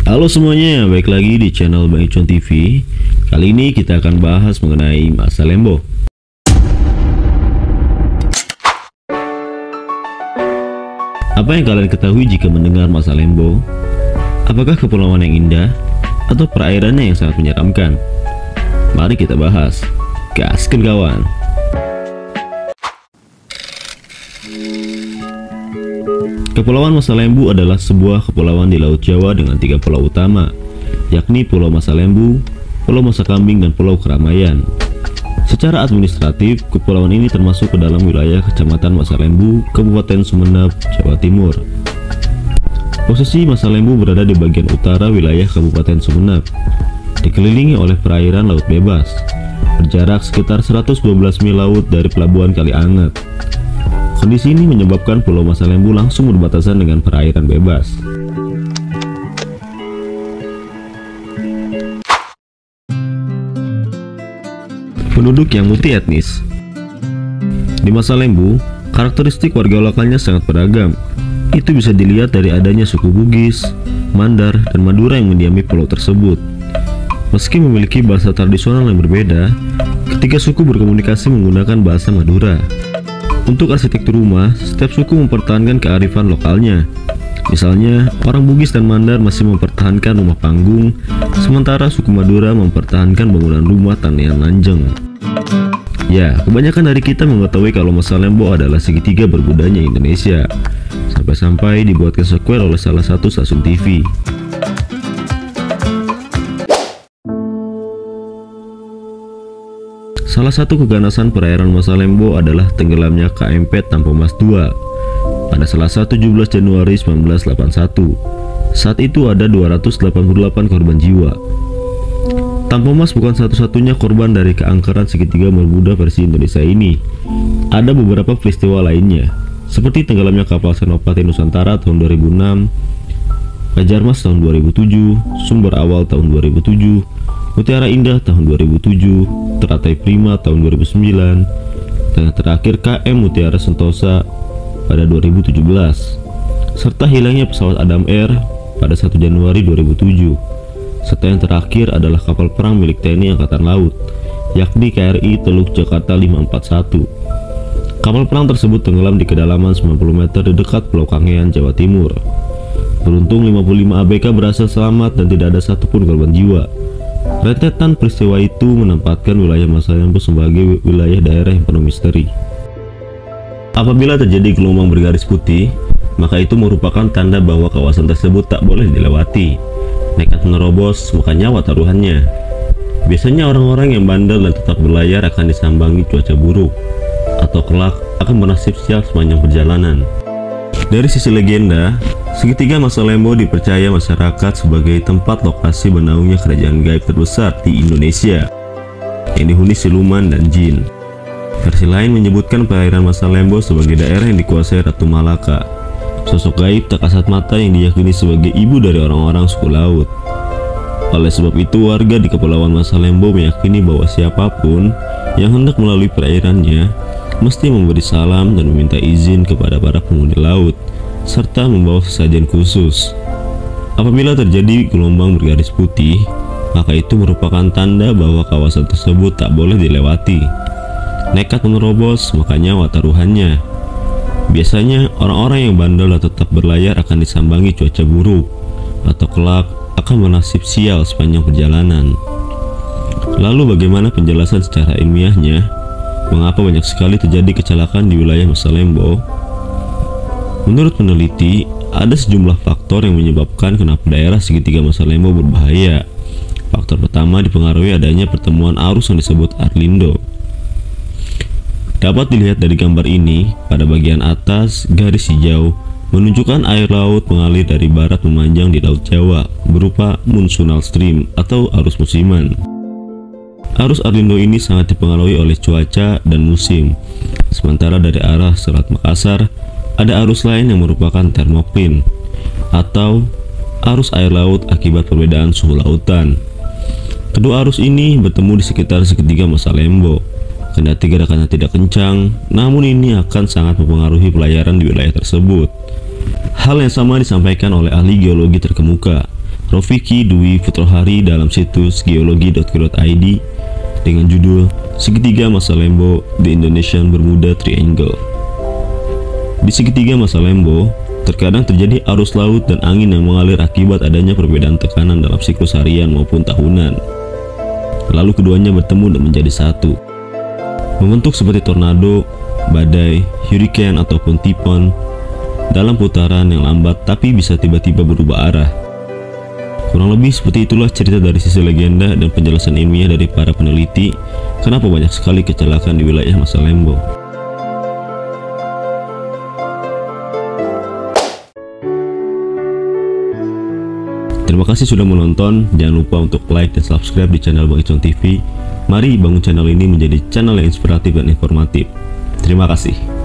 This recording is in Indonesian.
Halo semuanya, balik lagi di channel Bang Icon TV. Kali ini kita akan bahas mengenai Masa Lembo. Apa yang kalian ketahui jika mendengar Masa Lembo? Apakah kepulauan yang indah atau perairannya yang sangat menyeramkan? Mari kita bahas. Gaskeun kawan. Kepulauan Masa Lembu adalah sebuah kepulauan di Laut Jawa dengan 3 pulau utama, yakni Pulau Masa Lembu, Pulau Masa Kambing, dan Pulau Keramaian. Secara administratif, kepulauan ini termasuk ke dalam wilayah Kecamatan Masa Lembu, Kabupaten Sumeneb, Jawa Timur. Posisi Masa Lembu berada di bagian utara wilayah Kabupaten Sumeneb, dikelilingi oleh perairan laut bebas, berjarak sekitar 112 mil laut dari Pelabuhan Kalianget. Kondisi ini menyebabkan Pulau Masa Lembu langsung berbatasan dengan perairan bebas. Penduduk yang multi etnis. Di Masa Lembu, karakteristik warga lokalnya sangat beragam. Itu bisa dilihat dari adanya suku Bugis, Mandar, dan Madura yang mendiami pulau tersebut. Meski memiliki bahasa tradisional yang berbeda, ketiga suku berkomunikasi menggunakan bahasa Madura. Untuk arsitektur rumah, setiap suku mempertahankan kearifan lokalnya. Misalnya, orang Bugis dan Mandar masih mempertahankan rumah panggung, sementara suku Madura mempertahankan bangunan rumah tanian lanjeng. Ya, kebanyakan dari kita mengetahui kalau Masa Lembo adalah segitiga berbudaya Indonesia, sampai-sampai dibuatkan sequel oleh salah satu stasiun TV. Salah satu keganasan perairan Masa Lembo adalah tenggelamnya KMP Tampo Mas II pada Selasa 17 Januari 1981. Saat itu ada 288 korban jiwa. Tampo Mas bukan satu-satunya korban dari keangkeran segitiga bermuda versi Indonesia ini. Ada beberapa peristiwa lainnya, seperti tenggelamnya kapal Senopati Nusantara tahun 2006, Fajar Mas tahun 2007, Sumber Awal tahun 2007, Mutiara Indah tahun 2007, Teratai Prima tahun 2009, dan yang terakhir KM Mutiara Sentosa pada 2017, serta hilangnya pesawat Adam Air pada 1 Januari 2007, serta yang terakhir adalah kapal perang milik TNI Angkatan Laut, yakni KRI Teluk Jakarta 541. Kapal perang tersebut tenggelam di kedalaman 90 meter di dekat Pulau Kangean, Jawa Timur. Beruntung 55 ABK berhasil selamat dan tidak ada satupun korban jiwa. Rentetan peristiwa itu menempatkan wilayah Masa Lembu sebagai wilayah daerah yang penuh misteri. Apabila terjadi gelombang bergaris putih, maka itu merupakan tanda bahwa kawasan tersebut tak boleh dilewati. Nekat menerobos, maka nyawa taruhannya. Biasanya orang-orang yang bandel dan tetap berlayar akan disambangi cuaca buruk, atau kelak akan bernasib sial sepanjang perjalanan. Dari sisi legenda, segitiga Masa Lembo dipercaya masyarakat sebagai tempat lokasi bernaungnya kerajaan gaib terbesar di Indonesia, yang dihuni siluman dan jin. Versi lain menyebutkan perairan Masa Lembo sebagai daerah yang dikuasai Ratu Malaka, sosok gaib tak kasat mata yang diyakini sebagai ibu dari orang-orang suku laut. Oleh sebab itu, warga di Kepulauan Masa Lembo meyakini bahwa siapapun yang hendak melalui perairannya mesti memberi salam dan meminta izin kepada para penghuni laut, serta membawa sesajen khusus. Apabila terjadi gelombang bergaris putih, maka itu merupakan tanda bahwa kawasan tersebut tak boleh dilewati. Nekat menerobos, maka nyawa taruhannya. Biasanya orang-orang yang bandel dan tetap berlayar akan disambangi cuaca buruk, atau kelak akan bernasib sial sepanjang perjalanan. Lalu bagaimana penjelasan secara ilmiahnya? Mengapa banyak sekali terjadi kecelakaan di wilayah Masa Lembo? Menurut peneliti, ada sejumlah faktor yang menyebabkan kenapa daerah segitiga Masa Lembo berbahaya. Faktor pertama dipengaruhi adanya pertemuan arus yang disebut Arlindo. Dapat dilihat dari gambar ini, pada bagian atas garis hijau menunjukkan air laut mengalir dari barat memanjang di Laut Jawa berupa monsoonal stream atau arus musiman. Arus Arlindo ini sangat dipengaruhi oleh cuaca dan musim. Sementara dari arah Selat Makassar, ada arus lain yang merupakan termoklin atau arus air laut akibat perbedaan suhu lautan. Kedua arus ini bertemu di sekitar segitiga Masa Lembo. Kendati gerakannya tidak kencang, namun ini akan sangat mempengaruhi pelayaran di wilayah tersebut. Hal yang sama disampaikan oleh ahli geologi terkemuka, Rofiki Dwi Putrohari dalam situs geologi.co.id dengan judul Segitiga Masa Lembo The Indonesian Bermuda Triangle. Di segitiga masa Lembo, terkadang terjadi arus laut dan angin yang mengalir akibat adanya perbedaan tekanan dalam siklus harian maupun tahunan. Lalu keduanya bertemu dan menjadi satu, membentuk seperti tornado, badai, hurricane ataupun tifon dalam putaran yang lambat tapi bisa tiba-tiba berubah arah. Kurang lebih seperti itulah cerita dari sisi legenda dan penjelasan ilmiah dari para peneliti kenapa banyak sekali kecelakaan di wilayah masa Lembo. Terima kasih sudah menonton, jangan lupa untuk like dan subscribe di channel Bang Icon TV. Mari bangun channel ini menjadi channel yang inspiratif dan informatif. Terima kasih.